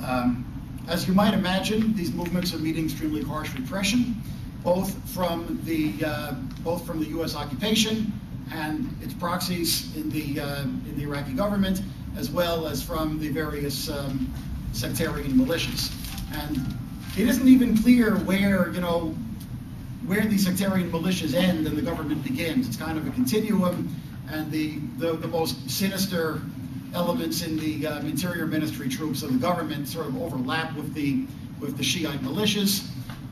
As you might imagine, these movements are meeting extremely harsh repression, both from the U.S. occupation and its proxies in the Iraqi government, as well as from the various sectarian militias. And it isn't even clear where these sectarian militias end and the government begins. It's kind of a continuum, and the most sinister elements in the interior ministry troops of the government sort of overlap with the Shiite militias.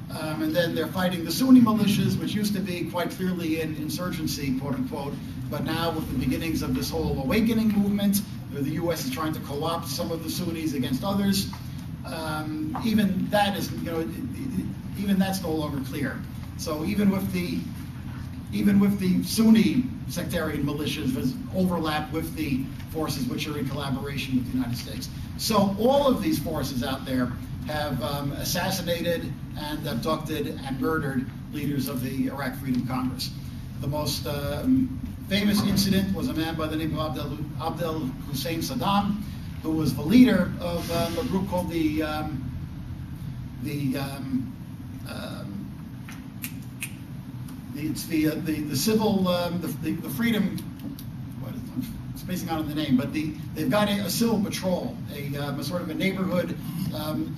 And then they're fighting the Sunni militias, which used to be quite clearly in insurgency, quote unquote, but now with the beginnings of this whole awakening movement, the U.S. is trying to co-opt some of the Sunnis against others. Even that is, even that's no longer clear. So even with the Sunni sectarian militias, there's overlap with the forces which are in collaboration with the United States. So all of these forces out there have assassinated and abducted and murdered leaders of the Iraq Freedom Congress. The most famous incident was a man by the name of Abdel Hussein Saddam, who was the leader of a group called the freedom. I'm spacing out on the name, but they've got a civil patrol, a sort of a neighborhood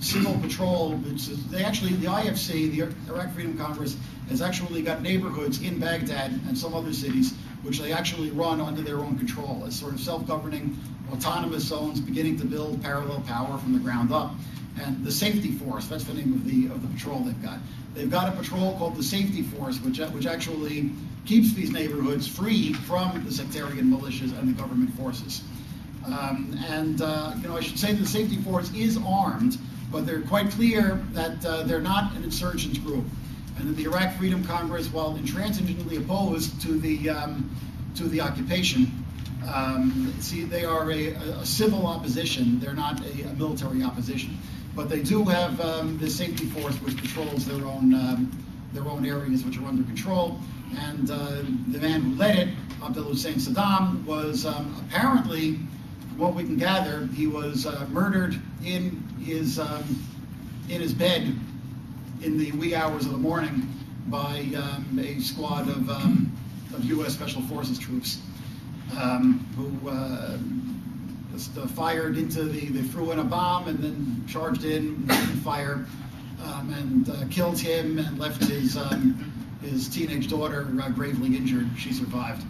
civil patrol. The IFC, the Iraq Freedom Congress, has actually got neighborhoods in Baghdad and some other cities which they actually run under their own control as sort of self-governing, autonomous zones, beginning to build parallel power from the ground up. And the Safety Force, that's the name of the patrol they've got. They've got a patrol called the Safety Force, which actually keeps these neighborhoods free from the sectarian militias and the government forces. I should say that the Safety Force is armed, but they're quite clear that they're not an insurgents group, and that the Iraq Freedom Congress, while intransigently opposed to the occupation, they are a civil opposition. They're not a military opposition, but they do have the Safety Force, which patrols their own areas which are under control. And the man who led it, Abdel Hussein Saddam, was apparently, from what we can gather, he was murdered in his bed in the wee hours of the morning by a squad of U.S. Special Forces troops who just fired into they threw in a bomb and then charged in and fire and killed him and left his teenage daughter gravely injured. She survived.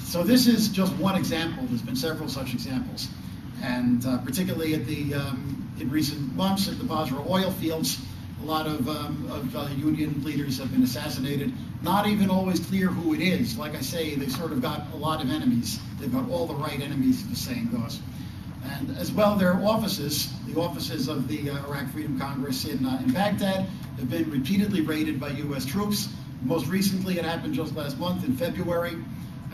So this is just one example. There's been several such examples, and particularly in recent months at the Basra oil fields, a lot of union leaders have been assassinated. Not even always clear who it is. Like I say, they've sort of got a lot of enemies. They've got all the right enemies, as the saying goes. And as well, their offices, the offices of the Iraq Freedom Congress in Baghdad, have been repeatedly raided by U.S. troops. Most recently, it happened just last month in February,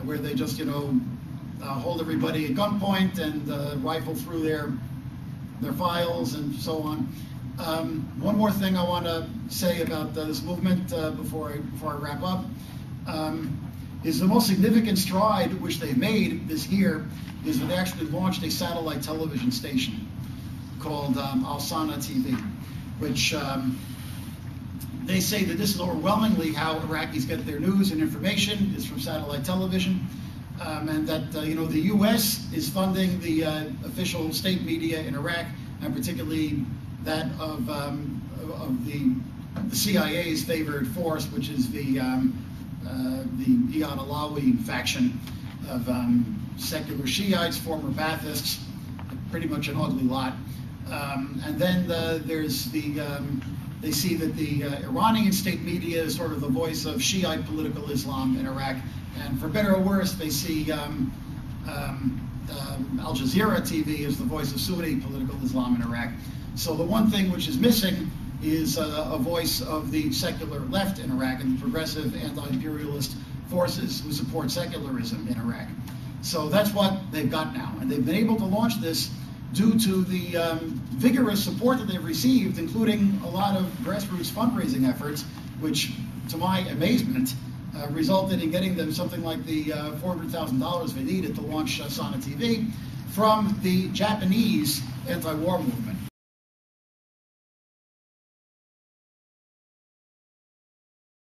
where they just, hold everybody at gunpoint and rifle through their files and so on. One more thing I want to say about this movement before I wrap up is the most significant stride which they've made this year is that they actually launched a satellite television station called Al-Sana TV, which they say that this is overwhelmingly how Iraqis get their news and information is from satellite television, and that the U.S. is funding the official state media in Iraq, and particularly that of the CIA's favored force, which is the Iyad Alawi faction of secular Shiites, former Baathists, pretty much an ugly lot. And then there's they see that the Iranian state media is sort of the voice of Shiite political Islam in Iraq, and for better or worse, they see Al Jazeera TV as the voice of Sunni political Islam in Iraq. So the one thing which is missing is a voice of the secular left in Iraq and the progressive anti-imperialist forces who support secularism in Iraq. So that's what they've got now, and they've been able to launch this due to the vigorous support that they've received, including a lot of grassroots fundraising efforts, which, to my amazement, resulted in getting them something like the $400,000 they needed to launch Sana TV from the Japanese anti-war movement.